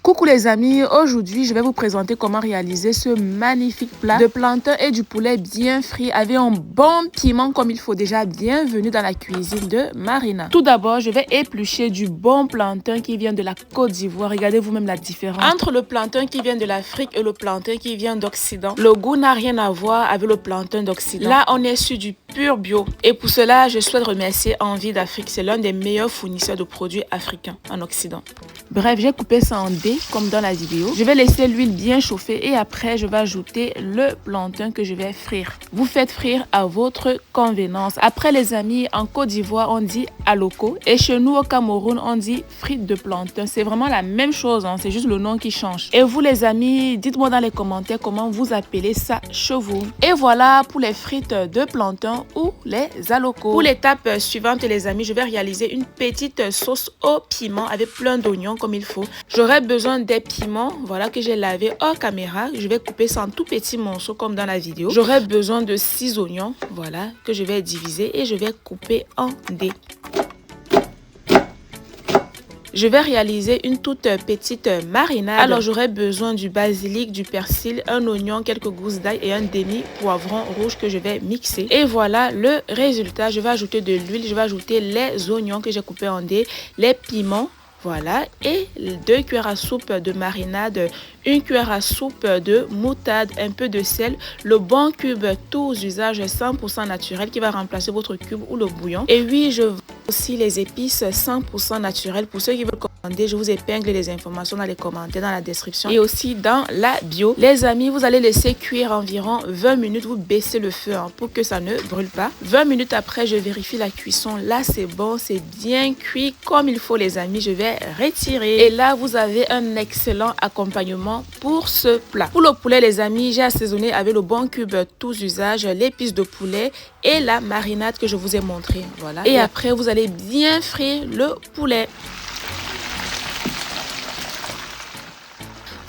Coucou les amis, aujourd'hui je vais vous présenter comment réaliser ce magnifique plat de plantain et du poulet bien frit avec un bon piment comme il faut. Déjà, bienvenue dans la cuisine de Marina. Tout d'abord, je vais éplucher du bon plantain qui vient de la Côte d'Ivoire. Regardez vous-même la différence entre le plantain qui vient de l'Afrique et le plantain qui vient d'Occident. Le goût n'a rien à voir avec le plantain d'Occident. Là, on est sur du pur bio. Et pour cela, je souhaite remercier Envie d'Afrique. C'est l'un des meilleurs fournisseurs de produits africains en Occident. Bref, j'ai coupé ça en dés comme dans la vidéo. Je vais laisser l'huile bien chauffer et après je vais ajouter le plantain que je vais frire. Vous faites frire à votre convenance. Après les amis, en Côte d'Ivoire on dit aloko et chez nous au Cameroun on dit frites de plantain. C'est vraiment la même chose, hein, c'est juste le nom qui change. Et vous les amis, dites-moi dans les commentaires comment vous appelez ça chez vous. Et voilà pour les frites de plantain ou les aloko. Pour l'étape suivante les amis, je vais réaliser une petite sauce au piment avec plein d'oignons comme il faut. J'aurai besoin des piments, voilà, que j'ai lavé hors caméra. Je vais couper ça en tout petits morceaux comme dans la vidéo. J'aurai besoin de 6 oignons, voilà, que je vais diviser et je vais couper en dés. Je vais réaliser une toute petite marinade. Alors j'aurai besoin du basilic, du persil, un oignon, quelques gousses d'ail et un demi-poivron rouge que je vais mixer. Et voilà le résultat. Je vais ajouter de l'huile, je vais ajouter les oignons que j'ai coupés en dés, les piments. Voilà, et 2 cuillères à soupe de marinade, 1 cuillère à soupe de moutarde, un peu de sel, le bon cube tous usages 100% naturel qui va remplacer votre cube ou le bouillon. Et oui, je vends aussi les épices 100% naturelles. Pour ceux qui veulent commander, je vous épingle les informations dans les commentaires, dans la description et aussi dans la bio. Les amis, vous allez laisser cuire environ 20 minutes, vous baissez le feu hein, pour que ça ne brûle pas. 20 minutes après, je vérifie la cuisson. Là, c'est bon, c'est bien cuit comme il faut les amis. Je vais retirer et là vous avez un excellent accompagnement pour ce plat. Pour le poulet les amis, j'ai assaisonné avec le bon cube tous usages, l'épice de poulet et la marinade que je vous ai montré. Voilà. Et après vous allez bien frire le poulet.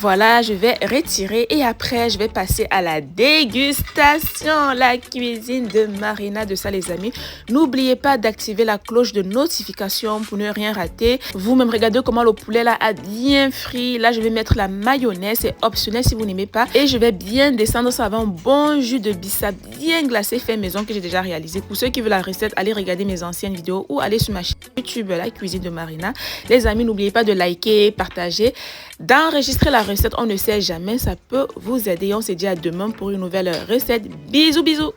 Voilà, je vais retirer et après, je vais passer à la dégustation, la cuisine de Marina de ça les amis. N'oubliez pas d'activer la cloche de notification pour ne rien rater. Vous-même, regardez comment le poulet là a bien frit. Là, je vais mettre la mayonnaise, c'est optionnel si vous n'aimez pas. Et je vais bien descendre ça avec un bon jus de bissap bien glacé fait maison que j'ai déjà réalisé. Pour ceux qui veulent la recette, allez regarder mes anciennes vidéos ou allez sur ma chaîne YouTube, la cuisine de Marina. Les amis, n'oubliez pas de liker, partager, d'enregistrer la recette. On ne sait jamais, ça peut vous aider. On se dit à demain pour une nouvelle recette. Bisous, bisous.